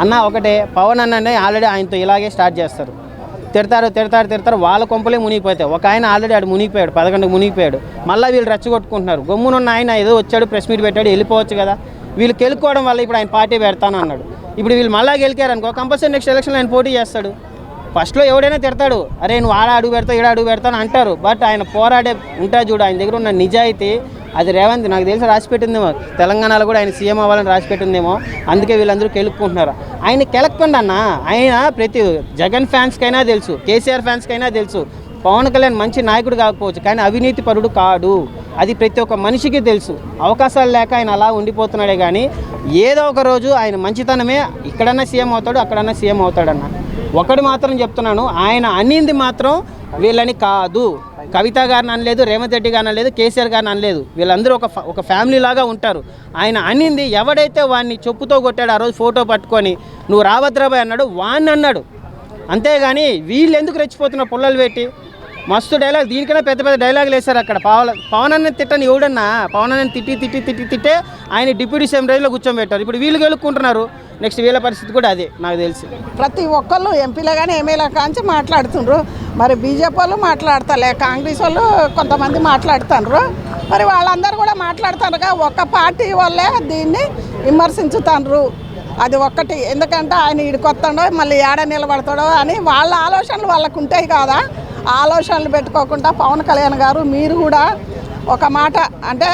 అన్న ఒకటే, పవన్ అన్ననే ఆల్రెడీ ఆయనతో ఇలాగే స్టార్ట్ చేస్తారు, తిడతారు, వాళ్ళ కొంపలే మునిగిపోతాయి. ఒక ఆయన ఆల్రెడీ ఆడు మునిగిపోయాడు, 11కి మునిగిపోయాడు. మళ్ళీ వీళ్ళు రెచ్చగొట్టుకుంటున్నారు. గమ్మునున్న ఆయన ఏదో వచ్చాడు, ప్రెస్ మీట్ పెట్టాడు, వెళ్ళిపోవచ్చు కదా. వీళ్ళు గెలుక్కోవడం వల్ల ఇప్పుడు ఆయన పార్టీ పెడతాను అన్నాడు. ఇప్పుడు వీళ్ళు మళ్ళీ గెలికారనుకో కంపల్సరీ నెక్స్ట్ ఎలక్షన్లో ఆయన పోటీ చేస్తాడు. ఫస్ట్లో ఎవడైనా తిడతాడు, అరే నువ్వు ఆడ అడుగు పెడతావు, ఈడ అడుగు పెడతాను అంటారు. బట్ ఆయన పోరాడే ఉంటా చూడు, ఆయన దగ్గర ఉన్న నిజాయితీ అది రేవంత్ నాకు తెలిసి రాసిపెట్టిందేమో. తెలంగాణలో కూడా ఆయన సీఎం అవ్వాలని రాసిపెట్టిందేమో. అందుకే వీళ్ళందరూ గెలుక్కుంటున్నారు. ఆయన గెలక్కండి అన్న, ఆయన ప్రతి జగన్ ఫ్యాన్స్కైనా తెలుసు, కేసీఆర్ ఫ్యాన్స్కైనా తెలుసు, పవన్ కళ్యాణ్ మంచి నాయకుడు కాకపోవచ్చు కానీ అవినీతి పరుడు కాడు. అది ప్రతి ఒక్క మనిషికి తెలుసు. అవకాశాలు లేక ఆయన అలా ఉండిపోతున్నాడే కానీ ఏదో ఒక రోజు ఆయన మంచితనమే ఇక్కడన్నా సీఎం అవుతాడు, అక్కడన్నా సీఎం అవుతాడన్న. ఒకటి మాత్రం చెప్తున్నాను, ఆయన అన్నింది మాత్రం వీళ్ళని కాదు. కవిత గారిని అనలేదు, రేవంత్ రెడ్డి గారిని అనలేదు, కేసీఆర్ గారిని అనలేదు. వీళ్ళందరూ ఒక ఫ్యామిలీ లాగా ఉంటారు. ఆయన అన్నింది ఎవడైతే వాడిని చెప్పుతో కొట్టాడు, ఆ రోజు ఫోటో పట్టుకొని నువ్వు రావద్రాబాయ్ అన్నాడు, వాడిని అన్నాడు. అంతేగాని వీళ్ళు ఎందుకు రెచ్చిపోతున్న పుల్లలు పెట్టి మస్తు డైలాగ్, దీనికన్నా పెద్ద పెద్ద డైలాగులు వేశారు అక్కడ. పవన్ అన్న తిట్టని ఎవడన్నా, పవన్ అన్న తిట్టే ఆయన డిప్యూటీ సీఎం రేంజ్లో కూర్చోబెట్టారు. ఇప్పుడు వీళ్ళు గెలుక్కుంటున్నారు. నెక్స్ట్ వీళ్ళ పరిస్థితి కూడా అదే నాకు తెలిసి. ప్రతి ఒక్కళ్ళు ఎంపీలో కానీ ఎమ్మెల్యే కాంచి మాట్లాడుతుండ్రు. మరి బీజేపీ వాళ్ళు మాట్లాడతలే, కాంగ్రెస్ వాళ్ళు కొంతమంది మాట్లాడుతున్నారు. మరి వాళ్ళందరూ కూడా మాట్లాడుతారుగా, ఒక్క పార్టీ వాళ్ళే దీన్ని విమర్శించుతాండ్రు. అది ఒక్కటి. ఎందుకంటే ఆయన ఈడికొస్తాడో మళ్ళీ ఏడ నిలబడతాడో అని వాళ్ళ ఆలోచనలు వాళ్ళకు ఉంటాయి కదా. ఆలోచనలు పెట్టుకోకుండా పవన్ కళ్యాణ్ గారు మీరు కూడా ఒక మాట అంటే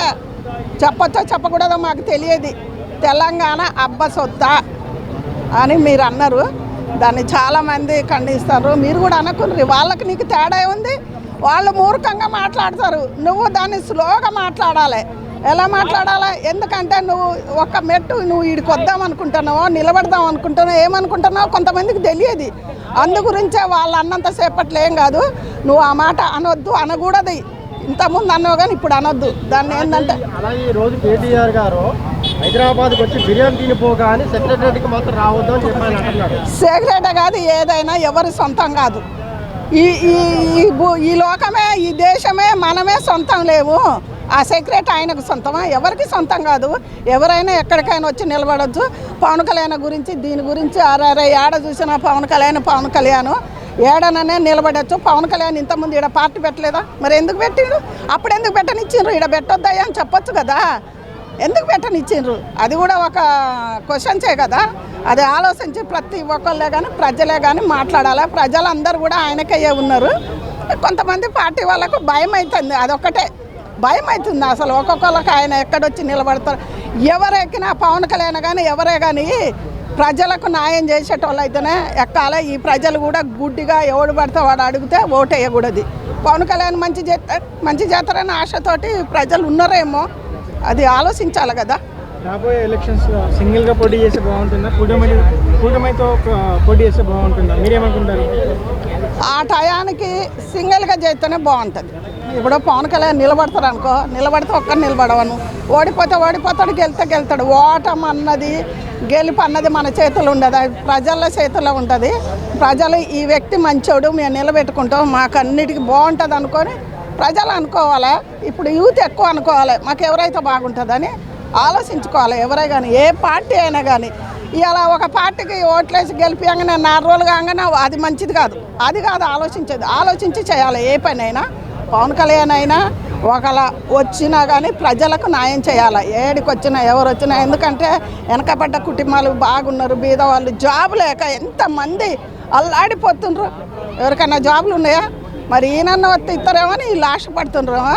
చెప్పొచ్చో చెప్పకూడదో మాకు తెలియదు, తెలంగాణ అబ్బ సొత్తా అని మీరు అన్నారు. దాన్ని చాలామంది ఖండిస్తారు. మీరు కూడా అనుకున్నారు. వాళ్ళకి నీకు తేడా ఉంది. వాళ్ళు మూర్ఖంగా మాట్లాడతారు, నువ్వు దాన్ని స్లోగా మాట్లాడాలి. ఎలా మాట్లాడాలి? ఎందుకంటే నువ్వు ఒక మెట్టు నువ్వు వీడికి వద్దాం అనుకుంటున్నావో, నిలబడదాం అనుకుంటున్నావు, ఏమనుకుంటున్నావో కొంతమందికి తెలియదు. అందు గురించే వాళ్ళు అన్నంతసేపట్లో ఏం కాదు, నువ్వు ఆ మాట అనొద్దు, అనకూడదు. ఇంతకుముందు అన్నావు కానీ ఇప్పుడు అనొద్దు. దాన్ని ఏంటంటే అలాగే ఈరోజు కేటీఆర్ గారు హైదరాబాద్కి వచ్చి బిర్యానీ తినిపోగా అని సెక్రటరీకి మాత్రం రావద్దు అని చెప్పాను అంటున్నాడు. సెక్రటరీ కాదు, ఏదైనా ఎవరి సొంతం కాదు. ఈ లోకమే, ఈ దేశమే మనమే సొంతం లేవు. ఆ సెక్రటరీ ఆయనకు సొంతమా? ఎవరికి సొంతం కాదు. ఎవరైనా ఎక్కడికైనా వచ్చి నిలబడవచ్చు. పవన్ కళ్యాణ్ గురించి దీని గురించి అరే ఏడ చూసినా పవన్ కళ్యాణ్ ఏడననే నిలబడచ్చు. పవన్ కళ్యాణ్ ఇంతకుముందు ఈడ పార్టీ పెట్టలేదా? మరి ఎందుకు పెట్టిండ్రు? అప్పుడు ఎందుకు పెట్టనిచ్చిండ్రు? ఈడ పెట్టొద్దాయా అని చెప్పొచ్చు కదా. ఎందుకు పెట్టనిచ్చిండ్రు? అది కూడా ఒక క్వశ్చన్సే కదా. అది ఆలోచించి ప్రతి ఒక్కళ్ళే కానీ ప్రజలే కానీ మాట్లాడాలి. ప్రజలందరూ కూడా ఆయనకయ్యే ఉన్నారు. కొంతమంది పార్టీ వాళ్ళకు భయం అవుతుంది, అదొక్కటే భయం అవుతుంది. అసలు ఒక్కొక్కళ్ళకి ఆయన ఎక్కడొచ్చి నిలబడతారు. ఎవరెక్కినా పవన్ కళ్యాణ్ కానీ ఎవరే కానీ ప్రజలకు న్యాయం చేసేటోళ్ళు అయితేనే ఎక్కాలి. ఈ ప్రజలు కూడా గుడ్డిగా ఎవడు పడితే వాడు అడిగితే ఓటు వేయకూడదు. పవన్ కళ్యాణ్ మంచి చేస్తారని ఆశతోటి ప్రజలు ఉన్నారేమో, అది ఆలోచించాలి కదా. రాబోయే ఎలక్షన్స్ సింగిల్గా పోటీ చేస్తే బాగుంటుందా, కూటమితో పోటీ చేస్తే బాగుంటుందా, మీరేమనుకుంటారు? ఆ టయానికి సింగిల్గా చేస్తేనే బాగుంటుంది. ఇప్పుడు పవన్ కళ్యాణ్ నిలబడతారు అనుకో, నిలబడితే ఒక్కరు నిలబడవను, ఓడిపోతాడు, గెలుతాడు. ఓటం అన్నది గెలుపు అన్నది మన చేతుల్లో ఉండదు, అది ప్రజల చేతుల్లో ఉంటుంది. ప్రజలు ఈ వ్యక్తి మంచోడు, మేము నిలబెట్టుకుంటాం, మాకు అన్నిటికీ బాగుంటుంది అనుకొని ప్రజలు అనుకోవాలి. ఇప్పుడు యూత్ ఎక్కువ అనుకోవాలి, మాకు ఎవరైతే బాగుంటుందని ఆలోచించుకోవాలి. ఎవరే కానీ ఏ పార్టీ అయినా కానీ ఇలా ఒక పార్టీకి ఓట్లేసి గెలిపియంగానే 4 రోజులు కాగానే అది మంచిది కాదు. అది కాదు ఆలోచించేది, ఆలోచించి చేయాలి. ఏ పని అయినా పవన్ కళ్యాణ్ అయినా ఒకలా వచ్చినా కానీ ప్రజలకు న్యాయం చేయాలి. ఏడికి వచ్చినా ఎవరు వచ్చినా. ఎందుకంటే వెనకబడ్డ కుటుంబాలు బాగున్నారు, బీద వాళ్ళు జాబ్ లేక ఎంతమంది అల్లాడిపోతుండ్రు. ఎవరికైనా జాబులు ఉన్నాయా? మరి ఈయనన్న వస్తే ఇస్తారేమని వీళ్ళు ఆశపడుతుండ్రేమో.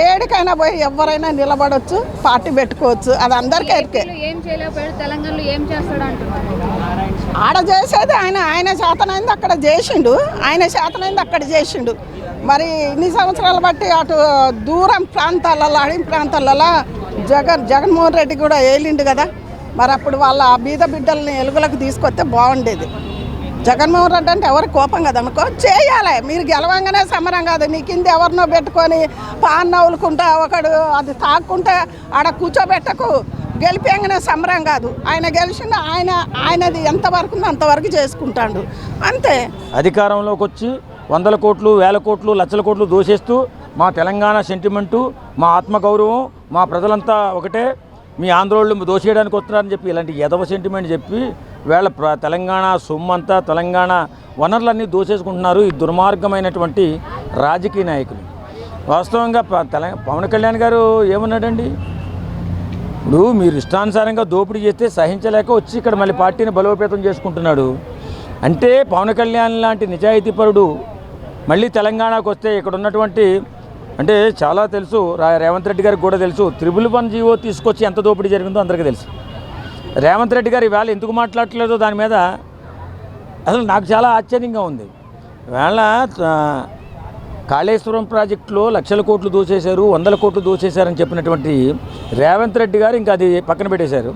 ఏడికైనా పోయి ఎవరైనా నిలబడవచ్చు, పార్టీ పెట్టుకోవచ్చు. అది అందరికీ ఎరికే. ఆడ చేసేది ఆయన శాతనైంది అక్కడ చేసిండు. మరి ఇన్ని సంవత్సరాలు బట్టి అటు దూరం ప్రాంతాలలో, అడవి ప్రాంతాలలో జగన్మోహన్ రెడ్డి కూడా వేలిండు కదా. మరి అప్పుడు వాళ్ళ బీద బిడ్డల్ని ఎలుగులకు తీసుకొస్తే బాగుండేది. జగన్మోహన్ రెడ్డి అంటే ఎవరికి కోపం కదా అనుకో, చేయాలి. మీరు గెలవంగానే సమరం కాదు. నీ కింద ఎవరినో పెట్టుకొని పాన్ నవ్వులుకుంటా ఒకడు అది తాక్కుంటా ఆడ కూర్చోబెట్టకు. గెలిపేయంగానే సమరం కాదు. ఆయన గెలిచిన ఆయనది ఎంతవరకు ఉందో అంతవరకు చేసుకుంటాడు, అంతే. అధికారంలోకి వచ్చి 100 కోట్లు, 1000 కోట్లు, లక్షల కోట్లు దోషేస్తూ మా తెలంగాణ సెంటిమెంటు, మా ఆత్మగౌరవం, మా ప్రజలంతా ఒకటే, మీ ఆంధ్రోళ్ళు దోషేయడానికి వస్తున్నారని చెప్పి ఇలాంటి ఎదవ సెంటిమెంట్ చెప్పి వీళ్ళ తెలంగాణ సొమ్మంతా తెలంగాణ వనరులన్నీ దోచేసుకుంటున్నారు ఈ దుర్మార్గమైనటువంటి రాజకీయ నాయకులు. వాస్తవంగా పవన్ కళ్యాణ్ గారు ఏమన్నాడండి, ఇప్పుడు మీరు ఇష్టానుసారంగా దోపిడీ చేస్తే సహించలేక వచ్చి ఇక్కడ మళ్ళీ పార్టీని బలోపేతం చేసుకుంటున్నాడు. అంటే పవన్ కళ్యాణ్ లాంటి నిజాయితీపరుడు మళ్ళీ తెలంగాణకు వస్తే ఇక్కడ ఉన్నటువంటి అంటే చాలా తెలుసు, రేవంత్ రెడ్డి గారికి కూడా తెలుసు, 111 జీవో తీసుకొచ్చి ఎంత దోపిడీ జరిగిందో అందరికీ తెలుసు. రేవంత్ రెడ్డి గారు ఈవేళ ఎందుకు మాట్లాడట్లేదో దాని మీద అసలు నాకు చాలా ఆశ్చర్యంగా ఉంది. ఈవేళ కాళేశ్వరం ప్రాజెక్టులో లక్షల కోట్లు దోచేశారు, 100 కోట్లు దోచేశారని చెప్పినటువంటి రేవంత్ రెడ్డి గారు ఇంకా అది పక్కన పెట్టేశారు.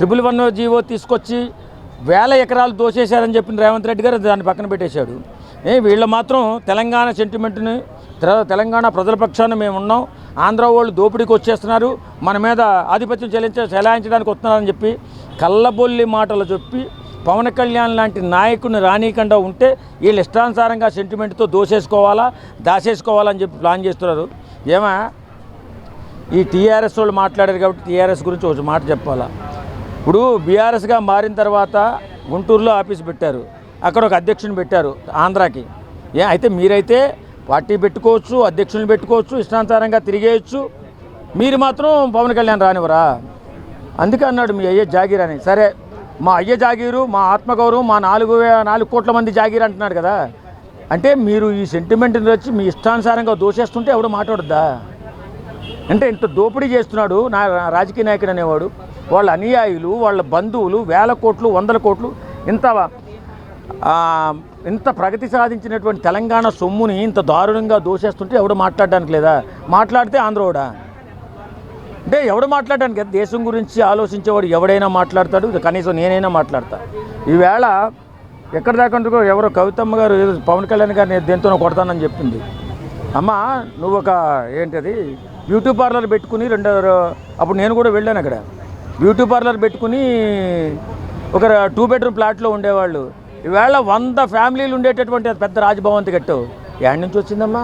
111 జీవో తీసుకొచ్చి 1000 ఎకరాలు దోచేశారని చెప్పిన రేవంత్ రెడ్డి గారు దాన్ని పక్కన పెట్టేశాడు. వీళ్ళు మాత్రం తెలంగాణ సెంటిమెంట్ని, తెలంగాణ ప్రజల పక్షాన మేము ఉన్నాం, ఆంధ్ర వాళ్ళు దోపిడీకి వచ్చేస్తున్నారు, మన మీద ఆధిపత్యం చెలాయించడానికి వస్తున్నారని చెప్పి కళ్ళబొల్లి మాటలు చెప్పి పవన్ కళ్యాణ్ లాంటి నాయకుడిని రానీయకుండా ఉంటే వీళ్ళు ఇష్టానుసారంగా సెంటిమెంట్తో దాచేసుకోవాలని చెప్పి ప్లాన్ చేస్తున్నారు. ఏమా ఈ టీఆర్ఎస్ వాళ్ళు మాట్లాడారు కాబట్టి టీఆర్ఎస్ గురించి ఒక మాట చెప్పాలా. ఇప్పుడు బీఆర్ఎస్గా మారిన తర్వాత గుంటూరులో ఆఫీస్ పెట్టారు, అక్కడ ఒక అధ్యక్షుని పెట్టారు ఆంధ్రాకి. అయితే మీరైతే పార్టీ పెట్టుకోవచ్చు, అధ్యక్షుని పెట్టుకోవచ్చు, ఇష్టానుసారంగా తిరిగేయచ్చు, మీరు మాత్రం పవన్ కళ్యాణ్ రానివరా? అందుకే అన్నాడు మీ అయ్యే జాగీర్ అని. సరే, మా అయ్య జాగీరు, మా ఆత్మగౌరవం, మా 4 కోట్ల మంది జాగీర్ అంటున్నాడు కదా. అంటే మీరు ఈ సెంటిమెంట్ని వచ్చి మీ ఇష్టానుసారంగా దోషేస్తుంటే ఎవడు మాట్లాడద్దా? అంటే ఇంత దోపిడీ చేస్తున్నాడు నా రాజకీయ నాయకుడు అనేవాడు, వాళ్ళ అనుయాయులు, వాళ్ళ బంధువులు 1000 కోట్లు 100 కోట్లు ఇంత ప్రగతి సాధించినటువంటి తెలంగాణ సొమ్ముని ఇంత దారుణంగా దోషేస్తుంటే ఎవడు మాట్లాడడానికి లేదా? మాట్లాడితే ఆంధ్రోడా? అంటే ఎవడు మాట్లాడడానికి? దేశం గురించి ఆలోచించేవాడు ఎవడైనా మాట్లాడతాడు, కనీసం నేనైనా మాట్లాడతా. ఈవేళ ఎక్కడ దాకా ఎవరో కవితమ్మ గారు పవన్ కళ్యాణ్ గారిని దేంతో కొడతానని చెప్పింది. అమ్మ నువ్వు ఒక ఏంటది బ్యూటీ పార్లర్ పెట్టుకుని అప్పుడు నేను కూడా వెళ్ళాను, అక్కడ బ్యూటీ పార్లర్ పెట్టుకుని ఒక 2 బెడ్రూమ్ ఫ్లాట్లో ఉండేవాళ్ళు. ఈవేళ 100 ఫ్యామిలీలు ఉండేటటువంటి పెద్ద రాజభవంతి కట్టావు. ఎక్కడి నుంచి వచ్చిందమ్మా?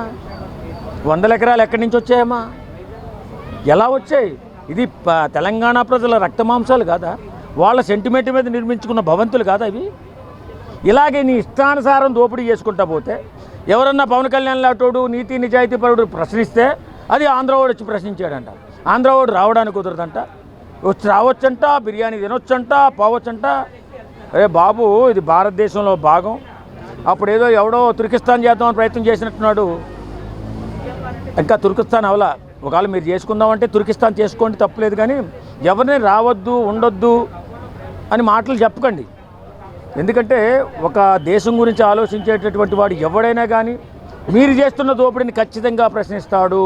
100 ఎకరాలు ఎక్కడి నుంచి వచ్చాయమ్మా? ఎలా వచ్చాయి? ఇది తెలంగాణ ప్రజల రక్తమాంసాలు కాదా? వాళ్ళ సెంటిమెంట్ మీద నిర్మించుకున్న భవంతులు కాదా ఇవి? ఇలాగే నీ ఇష్టానుసారం దోపిడీ చేసుకుంటా పోతే ఎవరన్నా పవన్ కళ్యాణ్ లాంటోడు నీతి నిజాయితీ పరుడు ప్రశ్నిస్తే అది ఆంధ్రవాడు వచ్చి ప్రశ్నించాడంట. ఆంధ్రవాడు రావడానికి కుదరదంట, వచ్చి రావచ్చంట, బిర్యానీ తినొచ్చంట, పోవచ్చంట. అరే బాబు, ఇది భారతదేశంలో భాగం. అప్పుడేదో ఎవడో తుర్కిస్తాన్ చేద్దామని ప్రయత్నం చేసినట్టున్నాడు, ఇంకా తుర్కిస్తాన్ అవలా. ఒకవేళ మీరు చేసుకుందామంటే తుర్కిస్తాన్ చేసుకోండి, తప్పులేదు. కానీ ఎవరిని రావద్దు ఉండొద్దు అని మాటలు చెప్పకండి. ఎందుకంటే ఒక దేశం గురించి ఆలోచించేటటువంటి వాడు ఎవడైనా కానీ మీరు చేస్తున్న దోపిడీని ఖచ్చితంగా ప్రశ్నిస్తాడు.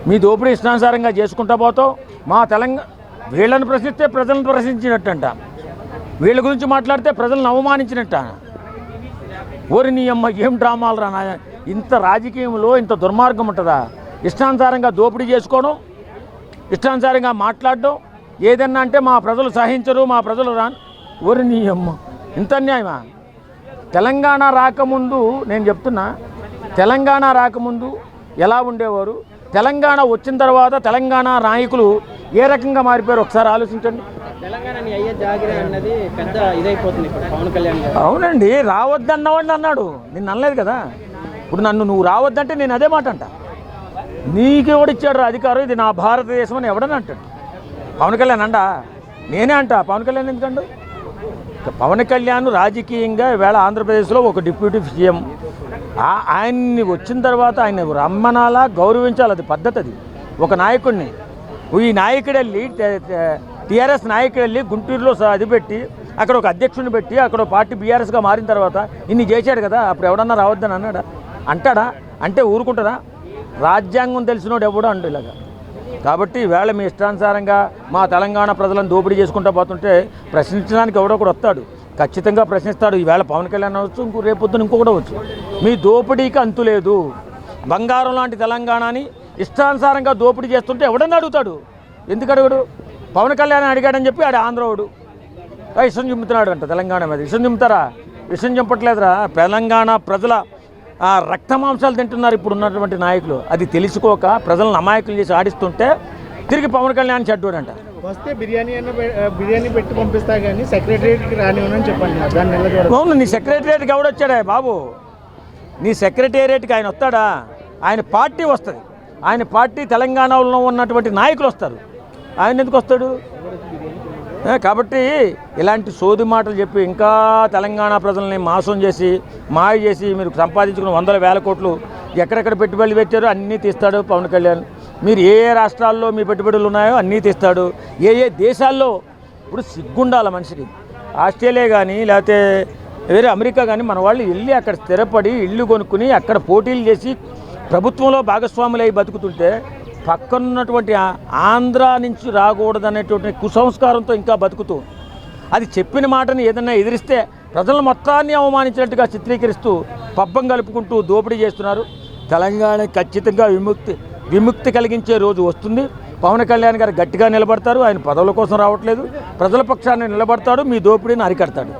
మీ దోపిడీ ఇష్టానుసారంగా చేసుకుంటా పోతాం. మా తెలంగాణ వీళ్ళని ప్రశ్నిస్తే ప్రజలను ప్రశ్నించినట్టంట, వీళ్ళ గురించి మాట్లాడితే ప్రజలను అవమానించినట్ట. ఓరి నీ అమ్మ, ఏం డ్రామాలు రా నాయ! ఇంత రాజకీయంలో ఇంత దుర్మార్గం ఉంటుందా? ఇష్టానుసారంగా దోపిడీ చేసుకోవడం, ఇష్టానుసారంగా మాట్లాడడం, ఏదన్నా అంటే మా ప్రజలు సహించరు, మా ప్రజలు ఓరి నీ అమ్మ, ఇంత అన్యాయమా? తెలంగాణ రాకముందు నేను చెప్తున్నా, తెలంగాణ రాకముందు ఎలా ఉండేవారు, తెలంగాణ వచ్చిన తర్వాత తెలంగాణ నాయకులు ఏ రకంగా మారిపోయారు ఒకసారి ఆలోచించండి. తెలంగాణని అయ్యే జాగిరి అన్నది పెద్ద ఇదైపోతుంది ఇప్పుడు పవన్ కళ్యాణ్ గారు. అవునండి, రావద్దన్నవాడిని అన్నాడు, నిన్ను అనలేదు కదా. ఇప్పుడు నువ్వు రావద్దంటే నేను అదే మాట అంట. నీకెవడిచ్చాడు అధికారం, ఇది నా భారతదేశం అని ఎవడని అంటాడు? పవన్ కళ్యాణ్ అండా? నేనే అంట. పవన్ కళ్యాణ్ ఎందుకండు? పవన్ కళ్యాణ్ రాజకీయంగా ఈవేళ ఆంధ్రప్రదేశ్లో ఒక డిప్యూటీ సీఎం. ఆయన్ని వచ్చిన తర్వాత ఆయన రమ్మనాలా, గౌరవించాలి, అది పద్ధతి. అది ఒక నాయకుడిని, ఈ నాయకుడు వెళ్ళి టీఆర్ఎస్ నాయకుడు వెళ్ళి గుంటూరులో అది పెట్టి అక్కడ ఒక అధ్యక్షుడిని పెట్టి అక్కడ పార్టీ బీఆర్ఎస్గా మారిన తర్వాత ఇన్ని చేశాడు కదా. అప్పుడు ఎవడన్నా రావద్దని అన్నాడా? అంటాడా? అంటే ఊరుకుంటారా? రాజ్యాంగం తెలిసినోడు ఎవడో అండు ఇలాగా. కాబట్టి ఈవేళ మీ ఇష్టానుసారంగా మా తెలంగాణ ప్రజలను దోపిడీ చేసుకుంటూ పోతుంటే ప్రశ్నించడానికి ఎవడో కూడా వస్తాడు, ఖచ్చితంగా ప్రశ్నిస్తాడు. ఈవేళ పవన్ కళ్యాణ్ అవచ్చు, రేపొద్దున ఇంకొకటి వచ్చు. మీ దోపిడీకి అంతు లేదు. బంగారం లాంటి తెలంగాణని ఇష్టానుసారంగా దోపిడీ చేస్తుంటే ఎవడన్నా అడుగుతాడు? ఎందుకు అడుగుడు? పవన్ కళ్యాణ్ అడిగాడని చెప్పి ఆడ ఆంధ్రవాడు విషం చింపుతున్నాడు అంట తెలంగాణ మీద. విషం చింపుతారా? విషం చింపట్లేదురా. తెలంగాణ ప్రజల రక్తమాంసాలు తింటున్నారు ఇప్పుడు ఉన్నటువంటి నాయకులు. అది తెలుసుకోక ప్రజలను అమాయకులు చేసి ఆడిస్తుంటే తిరిగి పవన్ కళ్యాణ్ చెడ్డోడంట. వస్తే బిర్యానీ పెట్టి పంపిస్తా కానీ సెక్రటరియట్కి రానివ్వనని చెప్పండి. దాన్ని అవును, నీ సెక్రటరియట్కి ఎవడొచ్చాడా బాబు? నీ సెక్రటేరియట్కి ఆయన వస్తాడా? ఆయన పార్టీ వస్తుంది. ఆయన పార్టీ తెలంగాణలో ఉన్నటువంటి నాయకులు వస్తారు. ఆయన ఎందుకు వస్తాడు? కాబట్టి ఇలాంటి సోది మాటలు చెప్పి ఇంకా తెలంగాణ ప్రజల్ని మోసం చేసి మాయ చేసి మీరు సంపాదించుకున్న వందల వేల కోట్లు ఎక్కడెక్కడ పెట్టుబడులు పెట్టారో అన్నీ తీస్తాడు పవన్ కళ్యాణ్. మీరు ఏ రాష్ట్రాల్లో మీ పెట్టుబడులు ఉన్నాయో అన్నీ తీస్తాడు. ఏ దేశాల్లో ఇప్పుడు సిగ్గుండాల మనిషికి. ఆస్ట్రేలియా కానీ లేకపోతే వేరే అమెరికా కానీ మన వాళ్ళు వెళ్ళి అక్కడ స్థిరపడి ఇళ్ళు కొనుక్కుని అక్కడ పోటీలు చేసి ప్రభుత్వంలో భాగస్వాములు అయి బతుకుతుంటే పక్కనున్నటువంటి ఆంధ్ర నుంచి రాకూడదనేటువంటి కుసంస్కారంతో ఇంకా బతుకుతూ అది చెప్పిన మాటని ఏదన్నా ఎదిరిస్తే ప్రజలను మొత్తాన్ని అవమానించినట్టుగా చిత్రీకరిస్తూ పబ్బం కలుపుకుంటూ దోపిడీ చేస్తున్నారు. తెలంగాణ ఖచ్చితంగా విముక్తి కలిగించే రోజు వస్తుంది. పవన్ కళ్యాణ్ గారు గట్టిగా నిలబడతారు. ఆయన పదవుల కోసం రావట్లేదు, ప్రజల పక్షాన్ని నిలబడతాడు. మీ దోపిడీని అరికడతాడు.